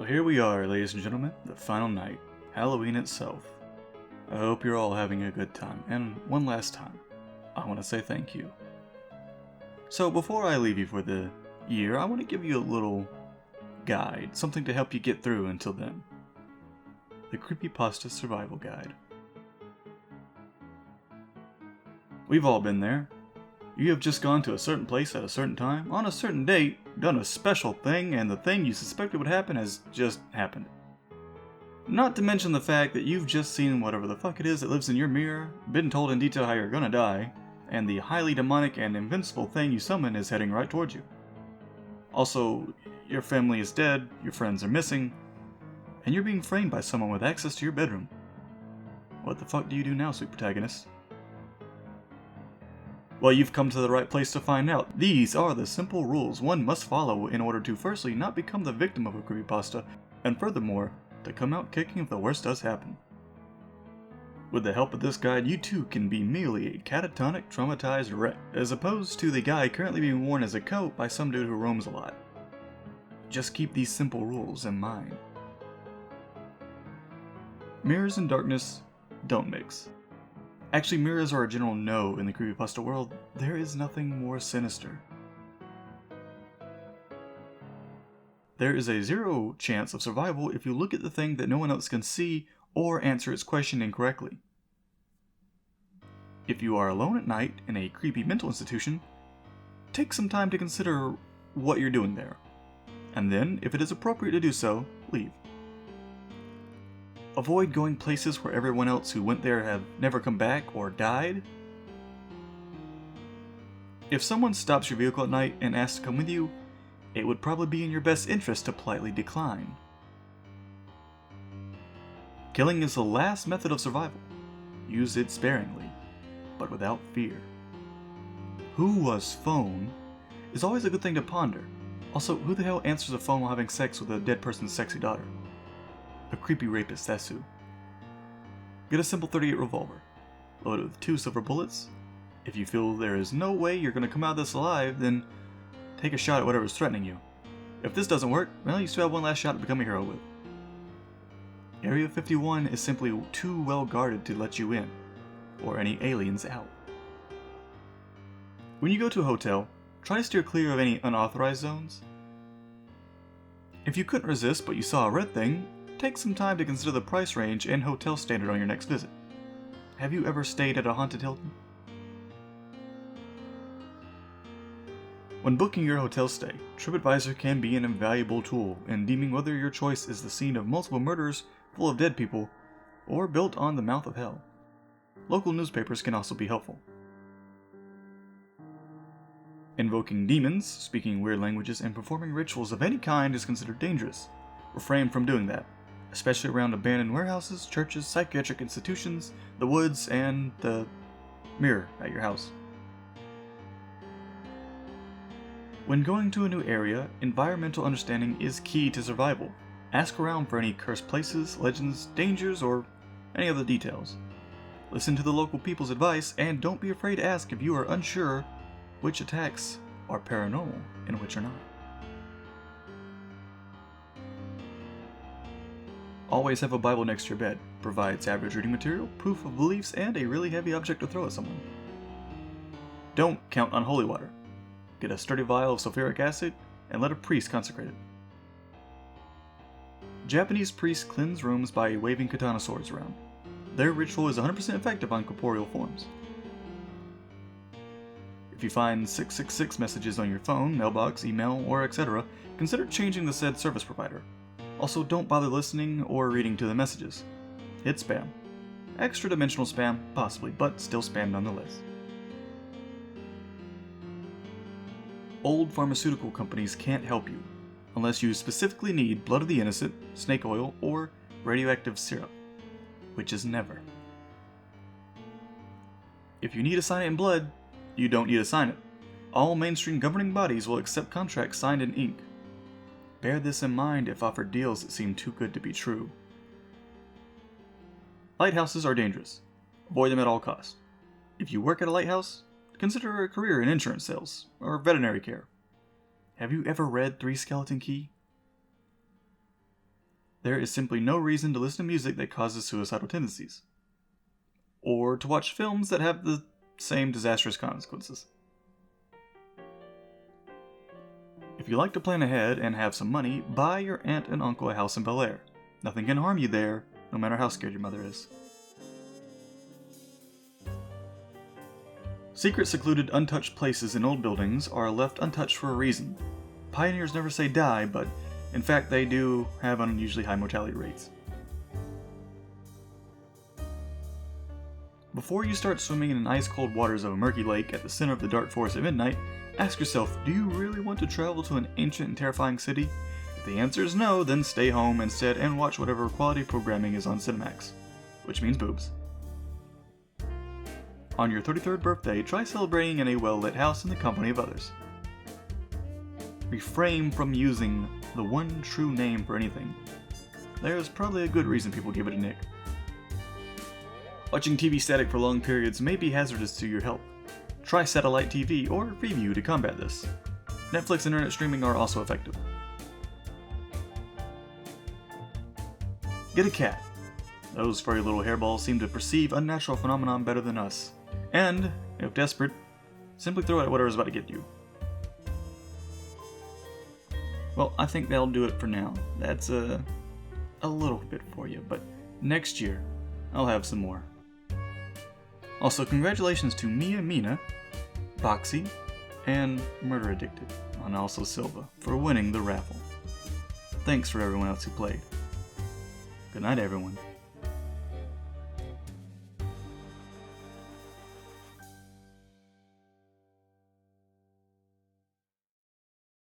Well, here we are, ladies and gentlemen, the final night, Halloween itself. I hope you're all having a good time, and one last time, I want to say thank you. So before I leave you for the year, I want to give you a little guide, something to help you get through until then. The CreepyPasta Survival Guide. We've all been there. You have just gone to a certain place at a certain time, on a certain date, done a special thing, and the thing you suspected would happen has just happened. Not to mention the fact that you've just seen whatever the fuck it is that lives in your mirror, been told in detail how you're gonna die, and the highly demonic and invincible thing you summon is heading right towards you. Also, your family is dead, your friends are missing, and you're being framed by someone with access to your bedroom. What the fuck do you do now, sweet protagonist? Well, you've come to the right place to find out. These are the simple rules one must follow in order to firstly not become the victim of a creepypasta, and furthermore, to come out kicking if the worst does happen. With the help of this guide, you too can be merely a catatonic, traumatized wreck, as opposed to the guy currently being worn as a coat by some dude who roams a lot. Just keep these simple rules in mind. Mirrors and darkness don't mix. Actually, mirrors are a general no in the creepypasta world. There is nothing more sinister. There is a 0 chance of survival if you look at the thing that no one else can see or answer its question incorrectly. If you are alone at night in a creepy mental institution, take some time to consider what you're doing there, and then, if it is appropriate to do so, leave. Avoid going places where everyone else who went there have never come back or died. If someone stops your vehicle at night and asks to come with you, it would probably be in your best interest to politely decline. Killing is the last method of survival. Use it sparingly, but without fear. Who was phone is always a good thing to ponder. Also, who the hell answers a phone while having sex with a dead person's sexy daughter? A creepy rapist, that's who. Get a simple .38 revolver. Load it with 2 silver bullets. If you feel there is no way you're going to come out of this alive, then take a shot at whatever's threatening you. If this doesn't work, well, you still have one last shot to become a hero with. Area 51 is simply too well guarded to let you in, or any aliens out. When you go to a hotel, try to steer clear of any unauthorized zones. If you couldn't resist but you saw a red thing, take some time to consider the price range and hotel standard on your next visit. Have you ever stayed at a haunted Hilton? When booking your hotel stay, TripAdvisor can be an invaluable tool in deeming whether your choice is the scene of multiple murders full of dead people, or built on the mouth of hell. Local newspapers can also be helpful. Invoking demons, speaking weird languages, and performing rituals of any kind is considered dangerous. Refrain from doing that, especially around abandoned warehouses, churches, psychiatric institutions, the woods, and the mirror at your house. When going to a new area, environmental understanding is key to survival. Ask around for any cursed places, legends, dangers, or any other details. Listen to the local people's advice, and don't be afraid to ask if you are unsure which attacks are paranormal and which are not. Always have a Bible next to your bed. Provides average reading material, proof of beliefs, and a really heavy object to throw at someone. Don't count on holy water. Get a sturdy vial of sulfuric acid and let a priest consecrate it. Japanese priests cleanse rooms by waving katana swords around. Their ritual is 100% effective on corporeal forms. If you find 666 messages on your phone, mailbox, email, or etc., consider changing the said service provider. Also, don't bother listening or reading to the messages. Hit spam. Extra dimensional spam, possibly, but still spam nonetheless. Old pharmaceutical companies can't help you, unless you specifically need blood of the innocent, snake oil, or radioactive syrup, which is never. If you need to sign it in blood, you don't need to sign it. All mainstream governing bodies will accept contracts signed in ink. Bear this in mind if offered deals that seem too good to be true. Lighthouses are dangerous. Avoid them at all costs. If you work at a lighthouse, consider a career in insurance sales or veterinary care. Have you ever read Three Skeleton Key? there is simply no reason to listen to music that causes suicidal tendencies, or to watch films that have the same disastrous consequences. If you like to plan ahead and have some money, buy your aunt and uncle a house in Bel Air. Nothing can harm you there, no matter how scared your mother is. Secret, secluded, untouched places in old buildings are left untouched for a reason. Pioneers never say die, but in fact they do have unusually high mortality rates. Before you start swimming in the ice-cold waters of a murky lake at the center of the dark forest at midnight, ask yourself, do you really want to travel to an ancient and terrifying city? If the answer is no, then stay home instead and watch whatever quality programming is on Cinemax, which means boobs. On your 33rd birthday, try celebrating in a well-lit house in the company of others. Refrain from using the one true name for anything. There's probably a good reason people give it a nick. Watching TV static for long periods may be hazardous to your health. Try satellite TV or Freeview to combat this. Netflix and internet streaming are also effective. Get a cat. Those furry little hairballs seem to perceive unnatural phenomenon better than us. And, if desperate, simply throw it at whatever's about to get you. Well, I think that'll do it for now. That's a little bit for you, but next year, I'll have some more. Also, congratulations to Mia Mina, Boxy, and Murder Addicted, and also Silva, for winning the raffle. Thanks for everyone else who played. Good night, everyone.